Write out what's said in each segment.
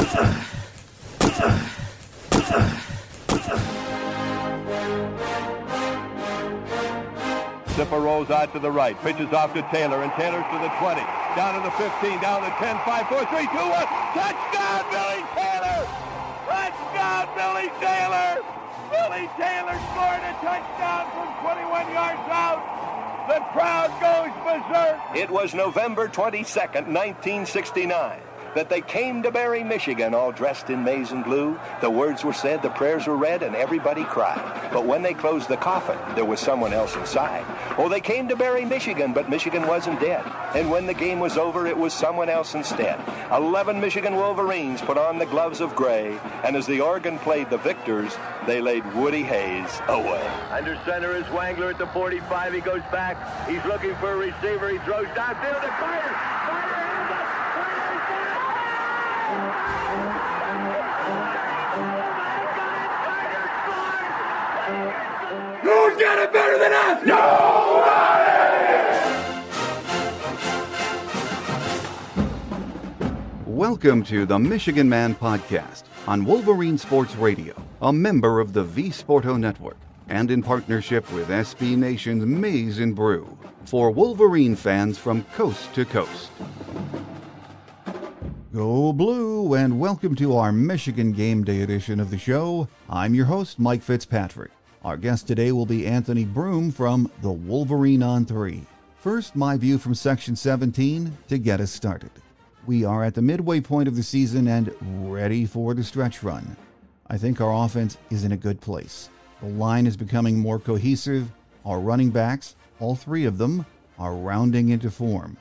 Zipper rolls out to the right, pitches off to Taylor, and Taylor's to the 20, down to the 15, down to the 10, 5, 4, 3, 2, 1. Touchdown, Billy Taylor! Touchdown, Billy Taylor! Billy Taylor scored a touchdown from 21 yards out. The crowd goes berserk. It was November 22nd, 1969. That they came to Barry, Michigan, all dressed in maize and blue. The words were said, the prayers were read, and everybody cried. But when they closed the coffin, there was someone else inside. Oh, they came to Barry, Michigan, but Michigan wasn't dead. And when the game was over, it was someone else instead. 11 Michigan Wolverines put on the gloves of gray, and as the organ played the victors, they laid Woody Hayes away. Under center is Wangler at the 45. He goes back. He's looking for a receiver. He throws downfield to Carter. Who's got it better than us? Nobody! Welcome to the Michigan Man Podcast on Wolverine Sports Radio, a member of the V-Sporto Network, and in partnership with SB Nation's Maize and Brew, for Wolverine fans from coast to coast. Go Blue, and welcome to our Michigan Game Day edition of the show. I'm your host, Mike Fitzpatrick. Our guest today will be Anthony Broome from the Wolverine ON3. First, my view from Section 17 to get us started. We are at the midway point of the season and ready for the stretch run. I think our offense is in a good place. The line is becoming more cohesive. Our running backs, all three of them, are rounding into form.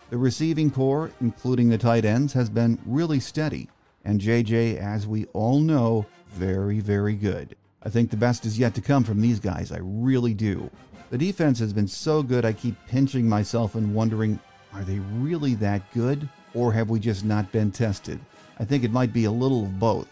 The receiving core, including the tight ends, has been really steady. And JJ, as we all know, very, very good. I think the best is yet to come from these guys. I really do. The defense has been so good, I keep pinching myself and wondering, are they really that good? Or have we just not been tested? I think it might be a little of both.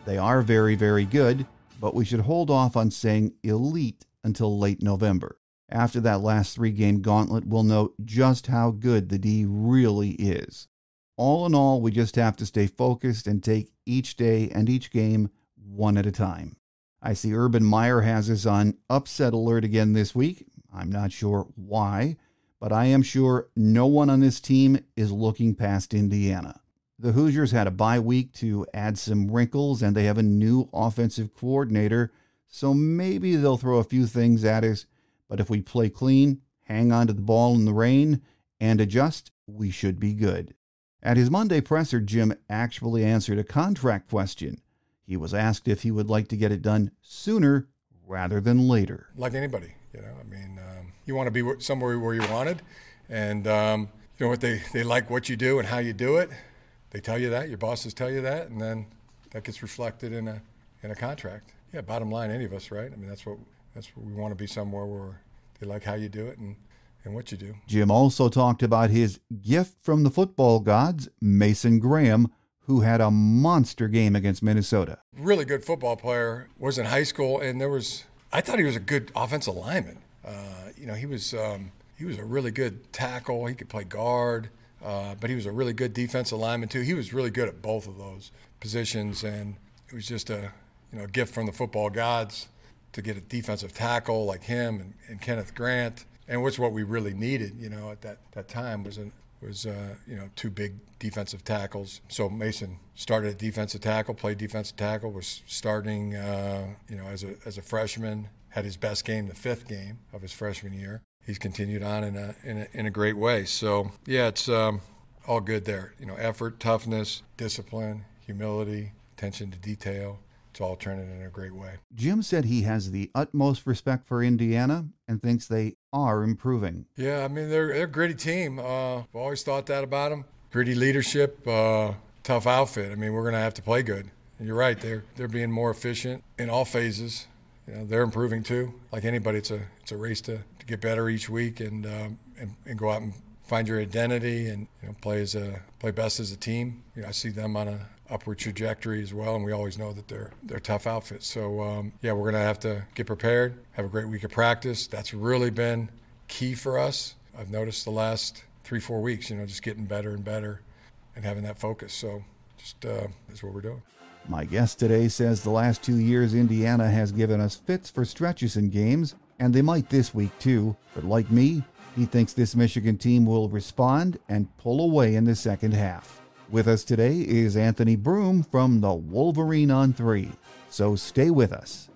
They are very, very good, but we should hold off on saying elite until late November. After that last 3-game gauntlet, we'll know just how good the D really is. All in all, we just have to stay focused and take each day and each game one at a time. I see Urban Meyer has us on upset alert again this week. I'm not sure why, but I am sure no one on this team is looking past Indiana. The Hoosiers had a bye week to add some wrinkles, and they have a new offensive coordinator, so maybe they'll throw a few things at us, but if we play clean, hang on to the ball in the rain, and adjust, we should be good. At his Monday presser, Jim actually answered a contract question. He was asked if he would like to get it done sooner rather than later. Like anybody, you want to be somewhere where you wanted, and you know what, they like what you do and how you do it. They tell you that, your bosses tell you that, and then that gets reflected in a contract. Yeah, bottom line, any of us, right? I mean, that's what we want to be, somewhere where they like how you do it and what you do. Jim also talked about his gift from the football gods, Mason Graham, who had a monster game against Minnesota. Really good football player, was in high school, and I thought he was a good offensive lineman. He was a really good tackle. He could play guard, but he was a really good defensive lineman too. He was really good at both of those positions, and it was just a gift from the football gods to get a defensive tackle like him and Kenneth Grant, and which what we really needed, at that time was two big defensive tackles. So Mason started at defensive tackle, played defensive tackle, was starting, as a freshman, had his best game, the 5th game of his freshman year. He's continued on in a great way. So yeah, it's all good there. Effort, toughness, discipline, humility, attention to detail. It's all turning in a great way. Jim said he has the utmost respect for Indiana and thinks they are improving. Yeah, I mean, they're a gritty team. I've always thought that about them. Gritty leadership, tough outfit. I mean, we're going to have to play good. And you're right, they're being more efficient in all phases. They're improving too. Like anybody, it's a race to get better each week and go out and find your identity and play best as a team. I see them on a upward trajectory as well, and we always know that they're tough outfits. So we're going to have to get prepared, have a great week of practice. That's really been key for us. I've noticed the last 3-4 weeks, just getting better and better and having that focus. So just is what we're doing. My guest today says the last 2 years Indiana has given us fits for stretches in games, and they might this week too. But like me, he thinks this Michigan team will respond and pull away in the second half. With us today is Anthony Broome from the Wolverine ON3. So stay with us.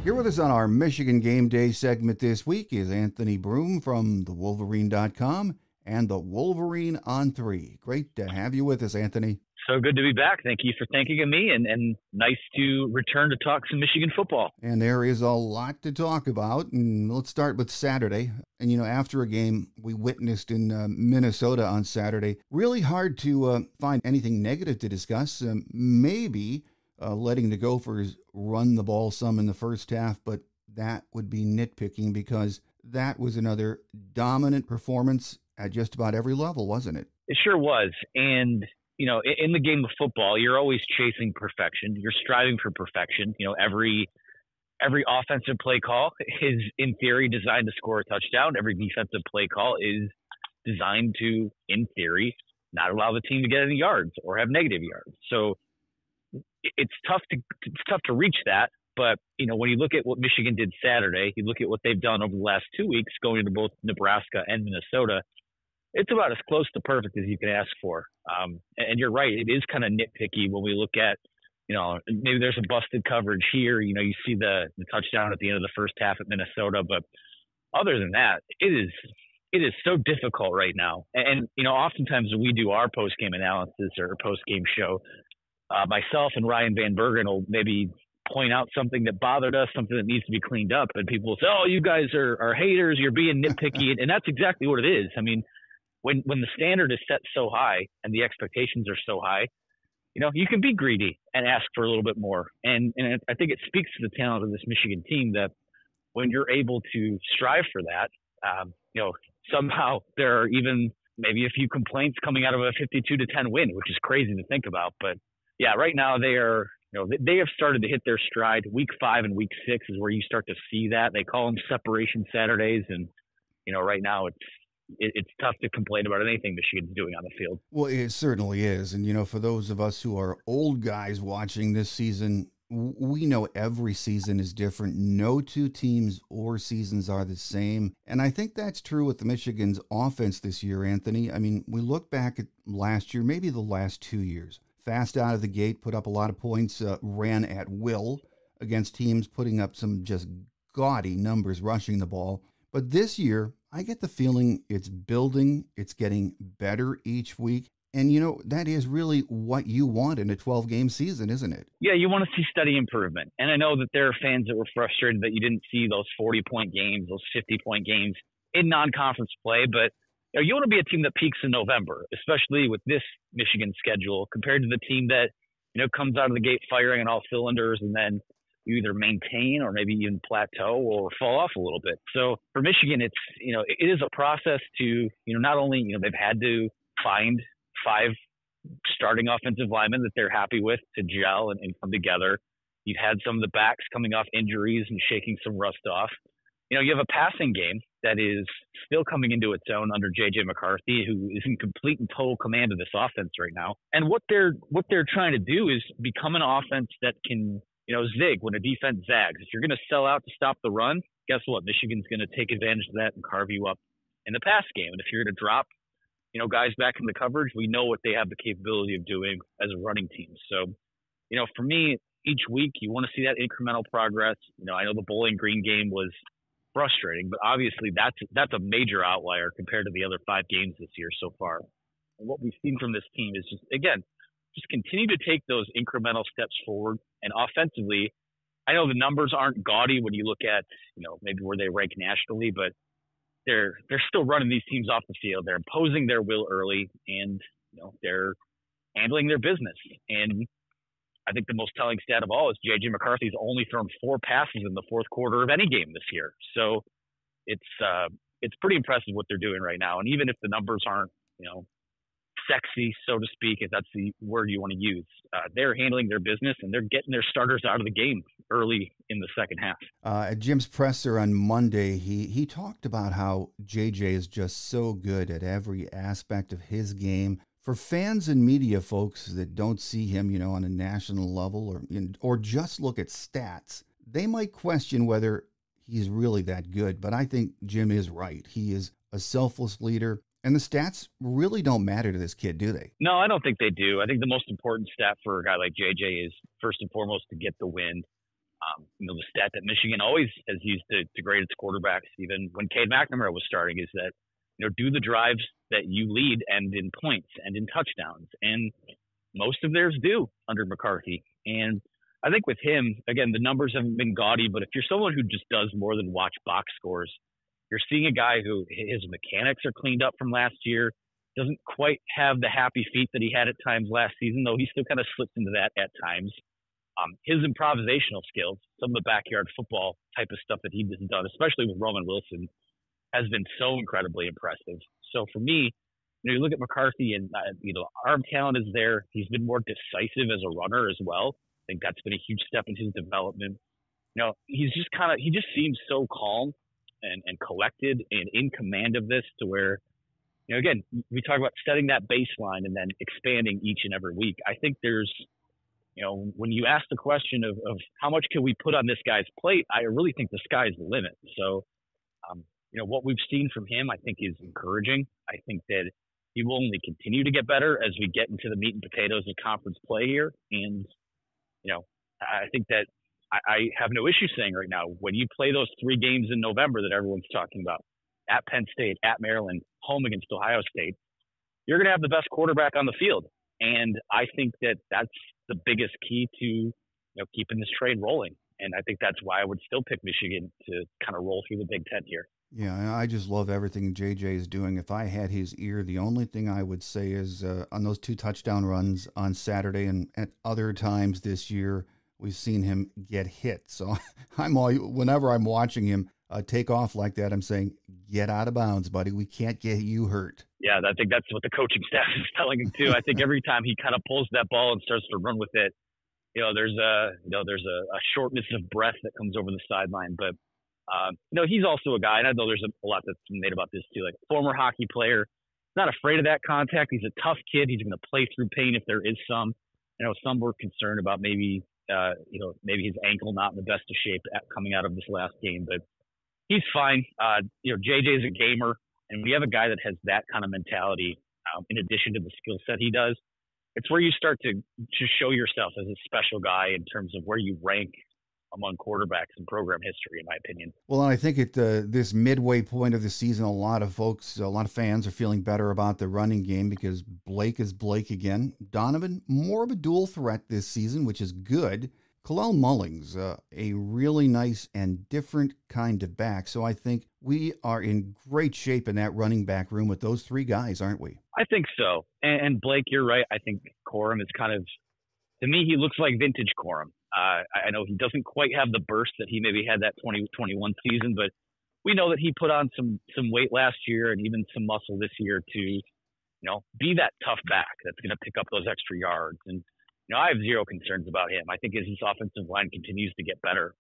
Here with us on our Michigan Game Day segment this week is Anthony Broome from thewolverine.com and the Wolverine ON3. Great to have you with us, Anthony. So good to be back. Thank you for thanking me, and nice to return to talk some Michigan football. And there is a lot to talk about, and let's start with Saturday. And, after a game we witnessed in Minnesota on Saturday, really hard to find anything negative to discuss. Maybe letting the Gophers run the ball some in the first half, but that would be nitpicking because that was another dominant performance at just about every level, wasn't it? It sure was. And, in the game of football, you're always chasing perfection. You're striving for perfection. Every offensive play call is, in theory, designed to score a touchdown. Every defensive play call is designed to, in theory, not allow the team to get any yards or have negative yards. So it's tough to reach that. But, when you look at what Michigan did Saturday, you look at what they've done over the last 2 weeks going into both Nebraska and Minnesota, it's about as close to perfect as you can ask for. And you're right. It is kind of nitpicky when we look at, maybe there's a busted coverage here. You see the touchdown at the end of the first half at Minnesota. But other than that, it is so difficult right now. And oftentimes when we do our post-game analysis or post-game show, myself and Ryan Van Bergen will maybe point out something that bothered us, something that needs to be cleaned up. And people will say, oh, you guys are haters. You're being nitpicky. And that's exactly what it is. I mean, when the standard is set so high and the expectations are so high, you can be greedy and ask for a little bit more. And I think it speaks to the talent of this Michigan team that when you're able to strive for that, somehow there are even maybe a few complaints coming out of a 52-10 win, which is crazy to think about. But yeah, right now they are, they have started to hit their stride. Week 5 and week 6 is where you start to see that. They call them separation Saturdays. And, right now it's tough to complain about anything Michigan's doing on the field. Well, it certainly is. And, for those of us who are old guys watching this season, we know every season is different. No two teams or seasons are the same. And I think that's true with the Michigan's offense this year, Anthony. I mean, we look back at last year, maybe the last 2 years. Fast out of the gate, put up a lot of points, ran at will against teams putting up some just gaudy numbers rushing the ball. But this year, I get the feeling it's building, it's getting better each week. And, that is really what you want in a 12-game season, isn't it? Yeah, you want to see steady improvement. And I know that there are fans that were frustrated that you didn't see those 40-point games, those 50-point games in non-conference play. But you want to be a team that peaks in November, especially with this Michigan schedule, compared to the team that, comes out of the gate firing on all cylinders and then you either maintain or maybe even plateau or fall off a little bit. So for Michigan, it's, it is a process to, not only, they've had to find 5 starting offensive linemen that they're happy with to gel and come together. You've had some of the backs coming off injuries and shaking some rust off. You have a passing game that is still coming into its own under J.J. McCarthy, who is in complete and total command of this offense right now. And what they're trying to do is become an offense that can, zig when a defense zags. If you're going to sell out to stop the run, guess what? Michigan's going to take advantage of that and carve you up in the pass game. And if you're going to drop, guys back in the coverage, we know what they have the capability of doing as a running team. So, for me, each week you want to see that incremental progress. I know the Bowling Green game was frustrating. But obviously, that's a major outlier compared to the other 5 games this year so far. And what we've seen from this team is just continue to take those incremental steps forward. And offensively, I know the numbers aren't gaudy when you look at, maybe where they rank nationally, but they're still running these teams off the field. They're imposing their will early, and they're handling their business. And I think the most telling stat of all is J.J. McCarthy's only thrown 4 passes in the fourth quarter of any game this year. So it's pretty impressive what they're doing right now. And even if the numbers aren't, sexy, so to speak, if that's the word you want to use, they're handling their business and they're getting their starters out of the game early in the second half. At Jim's presser on Monday, he talked about how JJ is just so good at every aspect of his game. For fans and media folks that don't see him, on a national level or just look at stats, they might question whether he's really that good. But I think Jim is right. He is a selfless leader. And the stats really don't matter to this kid, do they? No, I don't think they do. I think the most important stat for a guy like JJ is first and foremost to get the win. The stat that Michigan always has used to grade its quarterbacks, even when Cade McNamara was starting, is that, do the drives that you lead and in points and in touchdowns. And most of theirs do under McCarthy. And I think with him, again, the numbers haven't been gaudy, but if you're someone who just does more than watch box scores, you're seeing a guy who his mechanics are cleaned up from last year, doesn't quite have the happy feet that he had at times last season, though he still kind of slips into that at times. His improvisational skills, some of the backyard football type of stuff that he has done, especially with Roman Wilson, has been so incredibly impressive. So for me, you look at McCarthy and, arm talent is there. He's been more decisive as a runner as well. I think that's been a huge step in his development. He just seems so calm and collected and in command of this, to where, again, we talk about setting that baseline and then expanding each and every week. I think there's, when you ask the question of how much can we put on this guy's plate, I really think the sky's the limit. So, what we've seen from him, I think, is encouraging. I think that he will only continue to get better as we get into the meat and potatoes of conference play here. And, I think that I have no issue saying right now, when you play those 3 games in November that everyone's talking about, at Penn State, at Maryland, home against Ohio State, you're going to have the best quarterback on the field. And I think that that's the biggest key to, keeping this train rolling. And I think that's why I would still pick Michigan to kind of roll through the Big Ten here. Yeah, I just love everything JJ is doing. If I had his ear, the only thing I would say is on those 2 touchdown runs on Saturday and at other times this year, we've seen him get hit. So whenever I'm watching him take off like that, I'm saying, get out of bounds, buddy. We can't get you hurt. Yeah, I think that's what the coaching staff is telling him too. I think every time he kind of pulls that ball and starts to run with it, there's a shortness of breath that comes over the sideline. But he's also a guy, and I know there's a lot that's been made about this too, like former hockey player, not afraid of that contact. He's a tough kid. He's going to play through pain if there is some. Some were concerned about maybe his ankle not in the best of shape coming out of this last game, but he's fine. JJ is a gamer, and we have a guy that has that kind of mentality. In addition to the skill set he does, it's where you start to show yourself as a special guy in terms of where you rank among quarterbacks in program history, in my opinion. Well, and I think at this midway point of the season, a lot of fans are feeling better about the running game because Blake is Blake again. Donovan, more of a dual threat this season, which is good. Kalel Mullings, a really nice and different kind of back. So I think we are in great shape in that running back room with those 3 guys, aren't we? I think so. And Blake, you're right. I think Corum is kind of, to me, he looks like vintage Corum. I know he doesn't quite have the burst that he maybe had that 2021 season, but we know that he put on some weight last year and even some muscle this year to, be that tough back that's going to pick up those extra yards. And, I have zero concerns about him. I think as his offensive line continues to get better,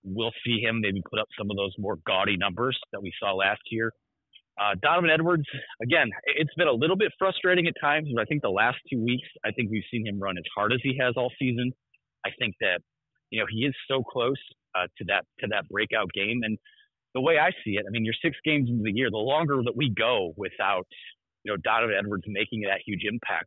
we'll see him maybe put up some of those more gaudy numbers that we saw last year. Donovan Edwards, again, it's been a little bit frustrating at times, but I think the last 2 weeks, I think we've seen him run as hard as he has all season. I think that, he is so close to that breakout game. And the way I see it, you're 6 games into the year, the longer that we go without, Donovan Edwards making that huge impact,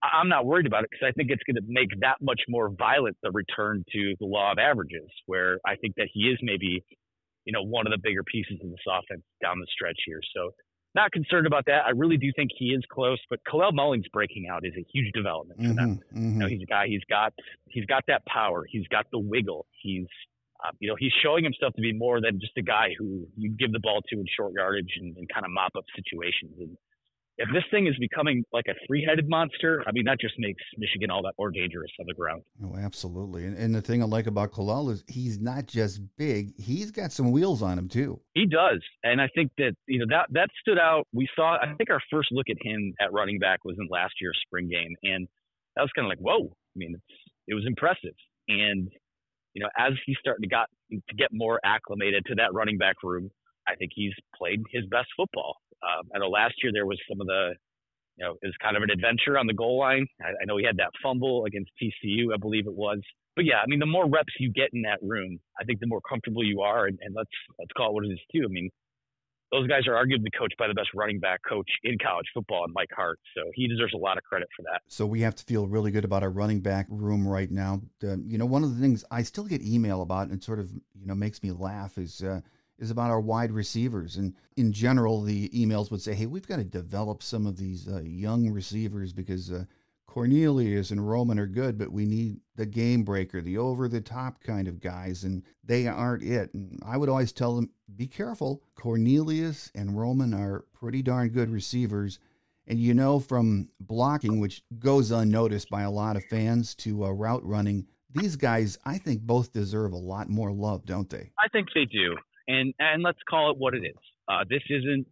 I'm not worried about it because I think it's going to make that much more violent the return to the law of averages, where I think that he is maybe one of the bigger pieces of this offense down the stretch here. So not concerned about that. I really do think he is close, but Khalil Mullings breaking out is a huge development for them. He's a guy, he's got that power. He's got the wiggle. He's showing himself to be more than just a guy who you give the ball to in short yardage and kind of mop up situations. And if this thing is becoming like a three-headed monster, I mean, that just makes Michigan all that more dangerous on the ground. Oh, absolutely. And the thing I like about Khalil is he's not just big, he's got some wheels on him too. He does. And I think that, that stood out. I think our first look at him at running back was in last year's spring game. And that was kind of like, whoa. I mean, it was impressive. And, as he's starting to get more acclimated to that running back room, I think he's played his best football. I know last year there was some of it was kind of an adventure on the goal line. I know he had that fumble against TCU, I believe it was. But yeah, I mean, the more reps you get in that room, I think the more comfortable you are. And let's call it what it is too. I mean, those guys are arguably coached by the best running back coach in college football, Mike Hart. So he deserves a lot of credit for that. So we have to feel really good about our running back room right now. One of the things I still get email about, and it sort of, makes me laugh, is about our wide receivers. And in general, the emails would say, hey, we've got to develop some of these young receivers because Cornelius and Roman are good, but we need the game breaker, the over-the-top kind of guys, and they aren't it. And I would always tell them, be careful. Cornelius and Roman are pretty darn good receivers. And from blocking, which goes unnoticed by a lot of fans, to route running, these guys, I think, both deserve a lot more love, don't they? I think they do. And let's call it what it is. This isn't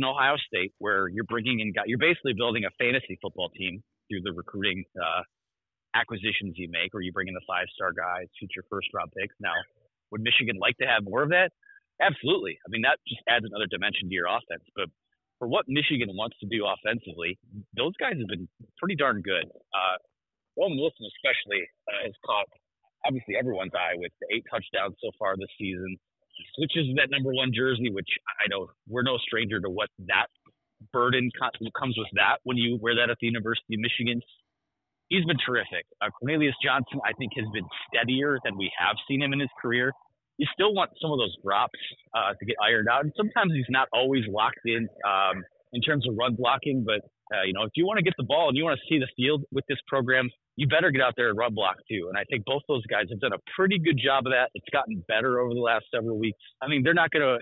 Ohio State where you're bringing in guys. You're basically building a fantasy football team through the recruiting acquisitions you make, or you bring in the 5-star guys, future first-round picks. Now, would Michigan like to have more of that? Absolutely. I mean, that just adds another dimension to your offense. But for what Michigan wants to do offensively, those guys have been pretty darn good. Roman Wilson especially has caught obviously everyone's eye with the 8 touchdowns so far this season. Switches that number 1 jersey, which I know we're no stranger to what that burden comes with that when you wear that at the University of Michigan. He's been terrific. Cornelius Johnson, I think, has been steadier than we have seen him in his career. You still want some of those drops to get ironed out. And sometimes he's not always locked in terms of run blocking. But, if you want to get the ball and you want to see the field with this program, you better get out there and run block too. And I think both those guys have done a pretty good job of that. It's gotten better over the last several weeks. I mean, neither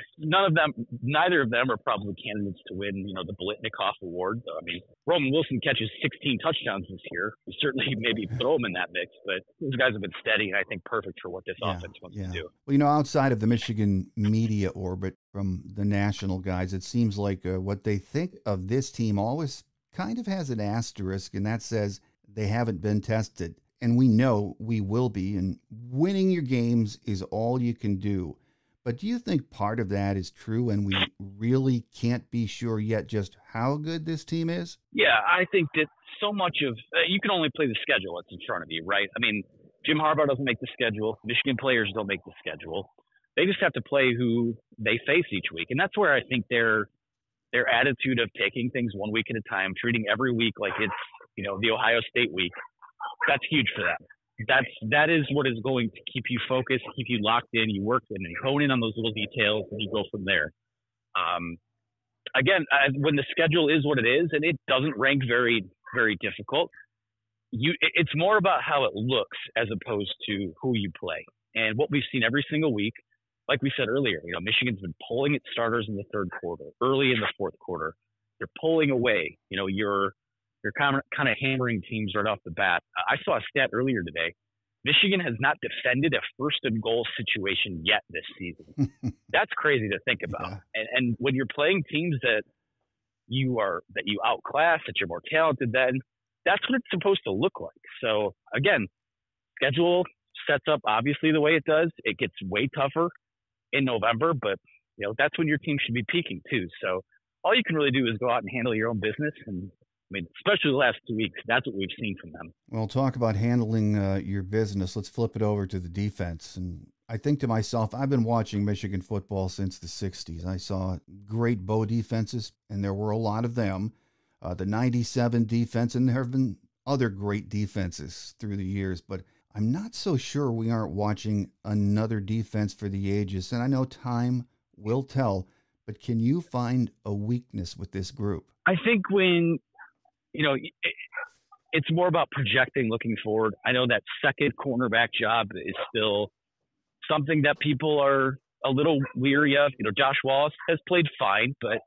of them are probably candidates to win, the Blitnikoff Award. So, I mean, Roman Wilson catches 16 touchdowns this year. You certainly maybe throw him in that mix, but those guys have been steady and I think perfect for what this offense wants to do. Well, outside of the Michigan media orbit from the national guys, it seems like what they think of this team always kind of has an asterisk, and that says they haven't been tested. And we know we will be, and winning your games is all you can do. But do you think part of that is true and we really can't be sure yet just how good this team is? Yeah, I think that so much of you can only play the schedule that's in front of you, right? I mean, Jim Harbaugh doesn't make the schedule. Michigan players don't make the schedule. They just have to play who they face each week. And that's where I think their attitude of taking things one week at a time, treating every week like it's, the Ohio State week, that's huge for them. That is what is going to keep you focused, keep you locked in. You work and you hone in on those little details and you go from there. Again, when the schedule is what it is and it doesn't rank very, very difficult, it's more about how it looks as opposed to who you play. And what we've seen every single week, like we said earlier, Michigan's been pulling its starters in the third quarter, early in the fourth quarter. They're pulling away. You're kind of hammering teams right off the bat. I saw a stat earlier today. Michigan has not defended a first and goal situation yet this season. That's crazy to think about. Yeah. And when you're playing teams that you outclass, that you're more talented than, that's what it's supposed to look like. So again, schedule sets up obviously the way it does. It gets way tougher in November, but that's when your team should be peaking too. So all you can really do is go out and handle your own business. And I mean, especially the last 2 weeks, that's what we've seen from them. Well, talk about handling your business. Let's flip it over to the defense. And I think to myself, I've been watching Michigan football since the 60s. I saw great Bo defenses, and there were a lot of them. The 97 defense, and there have been other great defenses through the years. But I'm not so sure we aren't watching another defense for the ages, and I know time will tell, but can you find a weakness with this group? I think when, it's more about projecting, looking forward. I know that second cornerback job is still something that people are a little weary of. Josh Wallace has played fine, but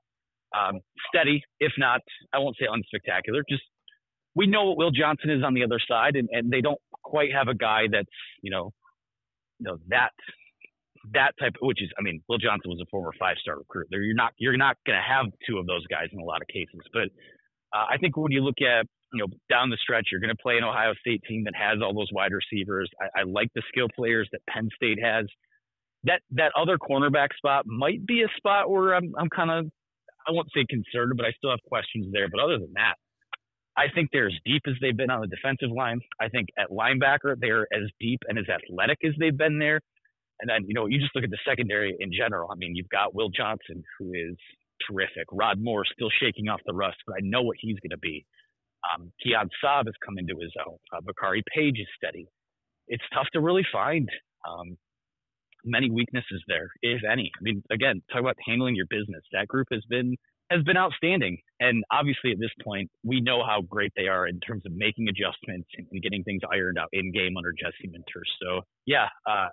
steady, if not, I won't say unspectacular. Just we know what Will Johnson is on the other side, and they don't quite have a guy that's that type. Which is, Will Johnson was a former 5-star recruit. You're not going to have two of those guys in a lot of cases. But I think when you look at down the stretch, you're going to play an Ohio State team that has all those wide receivers. I like the skill players that Penn State has. That other cornerback spot might be a spot where I'm kind of, I won't say concerned, but I still have questions there. But other than that, I think they're as deep as they've been on the defensive line. I think at linebacker, they're as deep and as athletic as they've been there. And then, you just look at the secondary in general. You've got Will Johnson, who is terrific. Rod Moore still shaking off the rust, but I know what he's going to be. Keon Saab has come into his own. Bakari Page is steady. It's tough to really find many weaknesses there, if any. Again, talk about handling your business. That group has been outstanding. And obviously at this point, we know how great they are in terms of making adjustments and getting things ironed out in game under Jesse Minter. So yeah,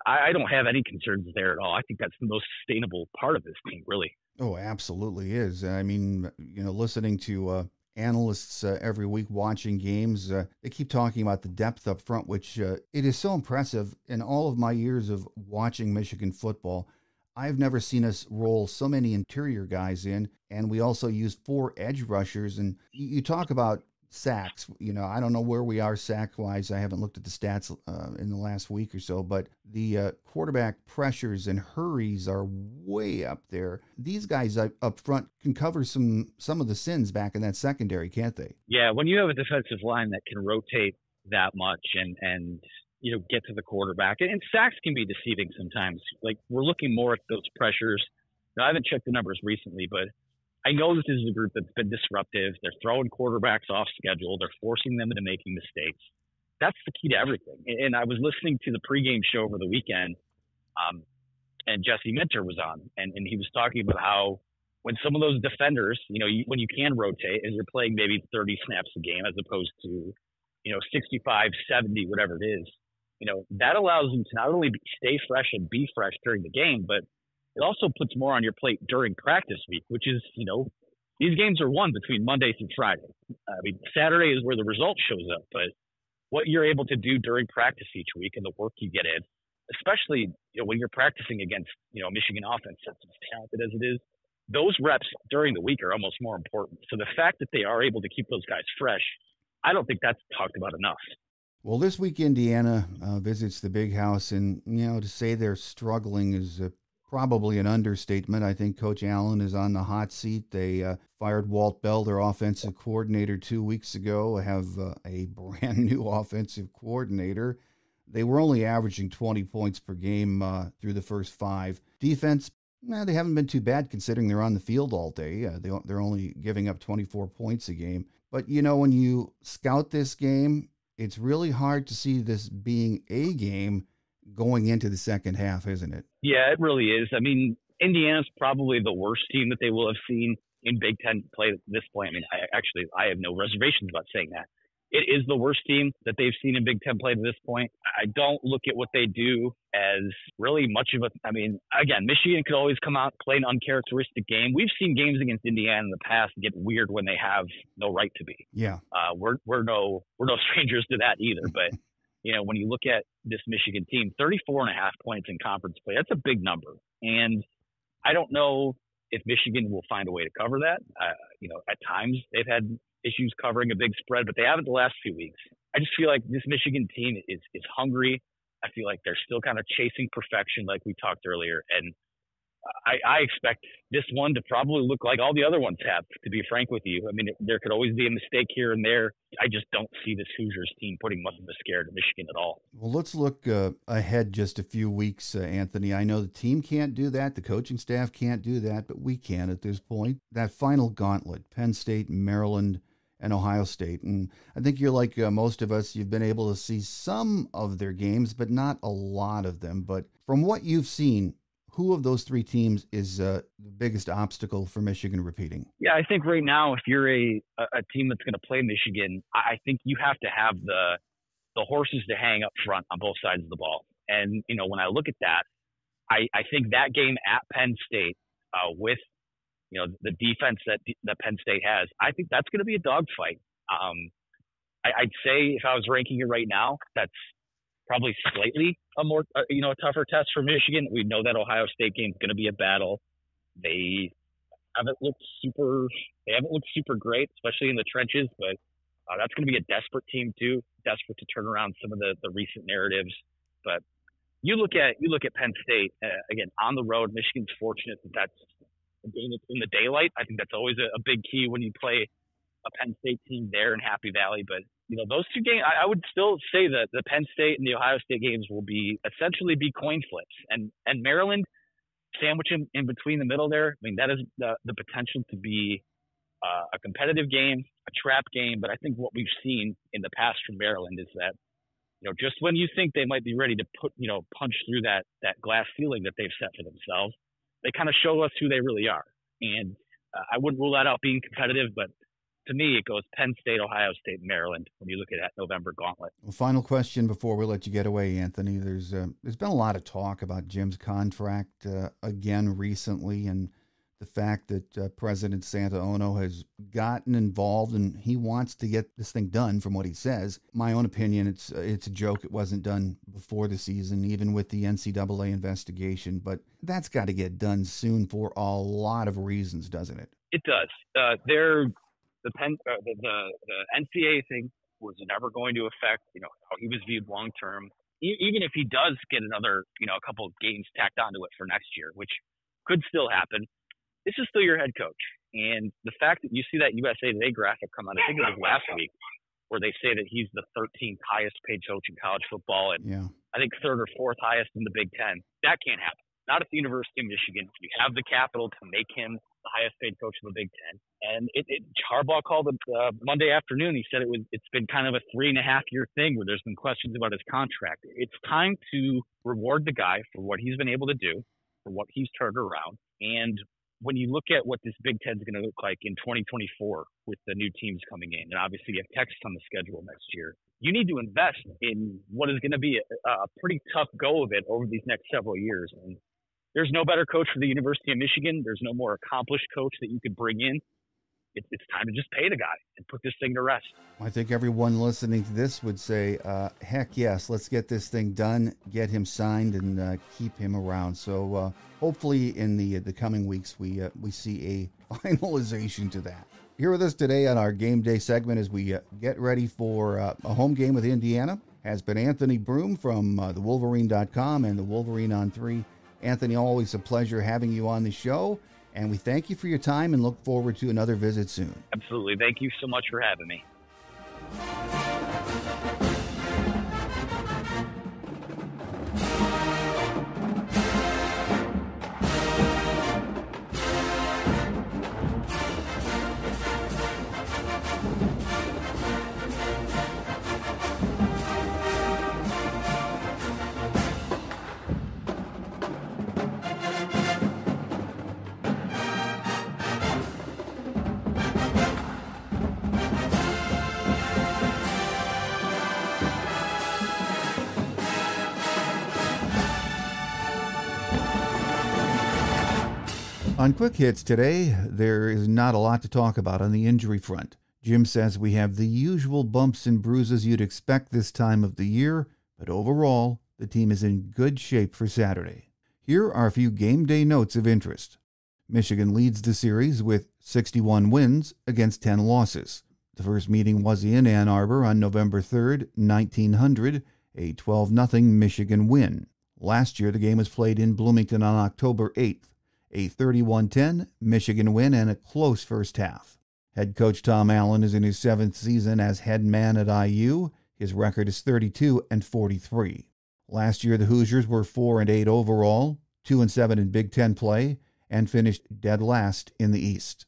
I don't have any concerns there at all. I think that's the most sustainable part of this team, really. Oh, absolutely is. Listening to analysts every week watching games, they keep talking about the depth up front, which it is so impressive. In all of my years of watching Michigan football, I've never seen us roll so many interior guys in, and we also used 4 edge rushers. And you talk about sacks. I don't know where we are sack-wise. I haven't looked at the stats in the last week or so, but the quarterback pressures and hurries are way up there. These guys up front can cover some of the sins back in that secondary, can't they? Yeah, when you have a defensive line that can rotate that much and get to the quarterback, and sacks can be deceiving sometimes. Like, we're looking more at those pressures. Now, I haven't checked the numbers recently, but I know this is a group that's been disruptive. They're throwing quarterbacks off schedule. They're forcing them into making mistakes. That's the key to everything. And I was listening to the pregame show over the weekend, and Jesse Minter was on, and he was talking about how when some of those defenders, when you can rotate and you're playing maybe 30 snaps a game as opposed to, 65, 70, whatever it is, that allows them to not only stay fresh and be fresh during the game, but it also puts more on your plate during practice week, which is, these games are won between Monday through Friday. Saturday is where the result shows up, but what you're able to do during practice each week and the work you get in, especially, when you're practicing against, a Michigan offense that's as talented as it is, those reps during the week are almost more important. So the fact that they are able to keep those guys fresh, I don't think that's talked about enough. Well, this week Indiana visits the Big House, and, to say they're struggling is probably an understatement. I think Coach Allen is on the hot seat. They fired Walt Bell, their offensive coordinator, 2 weeks ago. Have a brand new offensive coordinator. They were only averaging 20 points per game through the first 5. Defense, they haven't been too bad considering they're on the field all day. They're only giving up 24 points a game. But, when you scout this game, it's really hard to see this being a game going into the second half, isn't it? Yeah, it really is. Indiana's probably the worst team that they will have seen in Big Ten play at this point. I have no reservations about saying that. It is the worst team that they've seen in Big Ten play to this point. I don't look at what they do as really much of a – again, Michigan could always come out and play an uncharacteristic game. We've seen games against Indiana in the past get weird when they have no right to be. Yeah. We're no strangers to that either. But, when you look at this Michigan team, 34.5 points in conference play, that's a big number. And I don't know if Michigan will find a way to cover that. At times they've had issues covering a big spread, but they haven't the last few weeks. I just feel like this Michigan team is hungry. I feel like they're still kind of chasing perfection like we talked earlier. And I expect this one to probably look like all the other ones have, to be frank with you. There could always be a mistake here and there. I just don't see this Hoosiers team putting much of a scare to Michigan at all. Well, let's look ahead just a few weeks, Anthony. I know the team can't do that. The coaching staff can't do that, but we can at this point. That final gauntlet, Penn State, Maryland, and Ohio State. And I think you're like most of us, you've been able to see some of their games, but not a lot of them. But from what you've seen, who of those three teams is the biggest obstacle for Michigan repeating? Yeah, I think right now, if you're a team that's going to play Michigan, I think you have to have the horses to hang up front on both sides of the ball. And, when I look at that, I think that game at Penn State with, the defense that Penn State has, I think that's going to be a dogfight. I'd say if I was ranking it right now, that's probably slightly a more, a tougher test for Michigan. We know that Ohio State game is going to be a battle. They haven't looked super great, especially in the trenches, but that's going to be a desperate team too, desperate to turn around some of the recent narratives. But you look at Penn State again on the road. Michigan's fortunate that's a game that's in the daylight. I think that's always a big key when you play a Penn State team there in Happy Valley. But those two games, I would still say that the Penn State and the Ohio State games will essentially be coin flips, and Maryland sandwich in between the middle there. I mean, that is the potential to be a competitive game, a trap game. But I think what we've seen in the past from Maryland is that, just when you think they might be ready to punch through that glass ceiling that they've set for themselves, they kind of show us who they really are. And I wouldn't rule that out being competitive, but to me, it goes Penn State, Ohio State, Maryland when you look at that November gauntlet. Well, final question before we let you get away, Anthony. There's been a lot of talk about Jim's contract again recently, and the fact that President Santaono has gotten involved and he wants to get this thing done from what he says. My own opinion, it's a joke. It wasn't done before the season, even with the NCAA investigation, but that's got to get done soon for a lot of reasons, doesn't it? It does. The NCAA thing was never going to affect, how he was viewed long term. Even if he does get another, a couple of games tacked onto it for next year, which could still happen, this is still your head coach. And the fact that you see that USA Today graphic come out, I think it was last week, where they say that he's the 13th highest paid coach in college football, and I think third or fourth highest in the Big Ten. That can't happen. Not at the University of Michigan. You have the capital to make him the highest paid coach in the Big Ten. And Harbaugh called it Monday afternoon. He said it's been kind of a 3.5-year thing where there's been questions about his contract. It's time to reward the guy for what he's been able to do, for what he's turned around. And when you look at what this Big Ten is going to look like in 2024 with the new teams coming in, and obviously you have Texas on the schedule next year, you need to invest in what is going to be a pretty tough go of it over these next several years. And there's no better coach for the University of Michigan. There's no more accomplished coach that you could bring in. It's time to just pay the guy and put this thing to rest. I think everyone listening to this would say, heck yes, let's get this thing done, get him signed, and keep him around. So hopefully in the coming weeks we see a finalization to that. Here with us today on our game day segment as we get ready for a home game with Indiana has been Anthony Broome from the Wolverine.com and the Wolverine On3. Anthony, always a pleasure having you on the show, and we thank you for your time and look forward to another visit soon. Absolutely. Thank you so much for having me. On Quick Hits today, there is not a lot to talk about on the injury front. Jim says we have the usual bumps and bruises you'd expect this time of the year, but overall, the team is in good shape for Saturday. Here are a few game day notes of interest. Michigan leads the series with 61 wins against 10 losses. The first meeting was in Ann Arbor on November 3rd, 1900, a 12-0 Michigan win. Last year, the game was played in Bloomington on October 8th. A 31-10 Michigan win and a close first half. Head coach Tom Allen is in his 7th season as head man at IU. His record is 32-43. Last year, the Hoosiers were 4-8 overall, 2-7 in Big Ten play, and finished dead last in the East.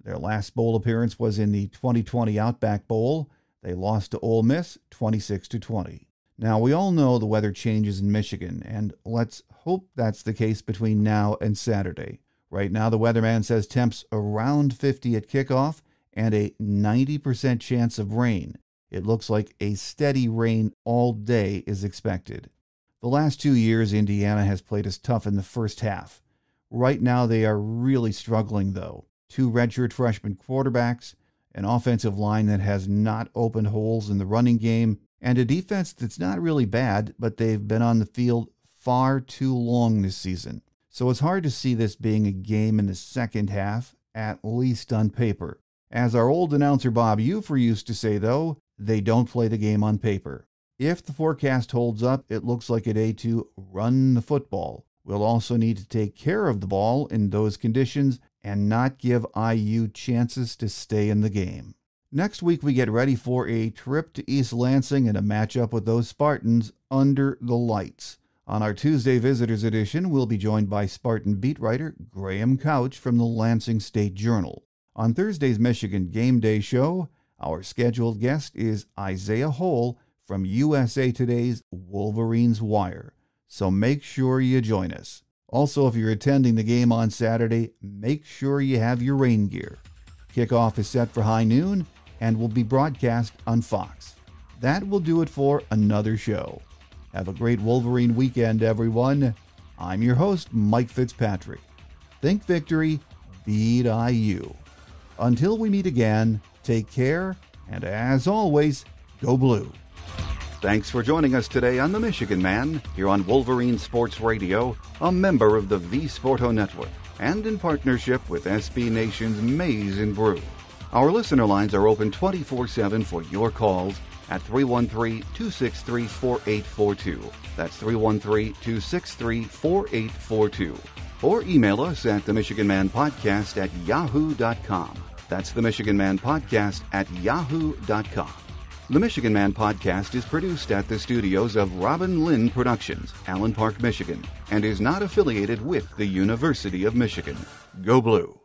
Their last bowl appearance was in the 2020 Outback Bowl. They lost to Ole Miss 26-20. Now, we all know the weather changes in Michigan, and let's hope that's the case between now and Saturday. Right now, the weatherman says temps around 50 at kickoff and a 90% chance of rain. It looks like a steady rain all day is expected. The last 2 years, Indiana has played us tough in the first half. Right now, they are really struggling, though. 2 redshirt freshman quarterbacks, an offensive line that has not opened holes in the running game, and a defense that's not really bad, but they've been on the field far too long this season. So it's hard to see this being a game in the second half, at least on paper. As our old announcer Bob Ufer used to say, though, they don't play the game on paper. If the forecast holds up, it looks like a day to run the football. We'll also need to take care of the ball in those conditions and not give IU chances to stay in the game. Next week, we get ready for a trip to East Lansing and a matchup with those Spartans under the lights. On our Tuesday Visitors Edition, we'll be joined by Spartan beat writer Graham Couch from the Lansing State Journal. On Thursday's Michigan Game Day show, our scheduled guest is Isaiah Hole from USA Today's Wolverines Wire. So make sure you join us. Also, if you're attending the game on Saturday, make sure you have your rain gear. Kickoff is set for high noon and will be broadcast on Fox. That will do it for another show. Have a great Wolverine weekend, everyone. I'm your host, Mike Fitzpatrick. Think victory, beat IU. Until we meet again, take care, and as always, go blue. Thanks for joining us today on The Michigan Man, here on Wolverine Sports Radio, a member of the V Sporto Network, and in partnership with SB Nation's Maize and Brew. Our listener lines are open 24/7 for your calls at 313-263-4842. That's 313-263-4842. Or email us at themichiganmanpodcast@yahoo.com. That's themichiganmanpodcast@yahoo.com. The Michigan Man Podcast is produced at the studios of Robin Lynn Productions, Allen Park, Michigan, and is not affiliated with the University of Michigan. Go Blue!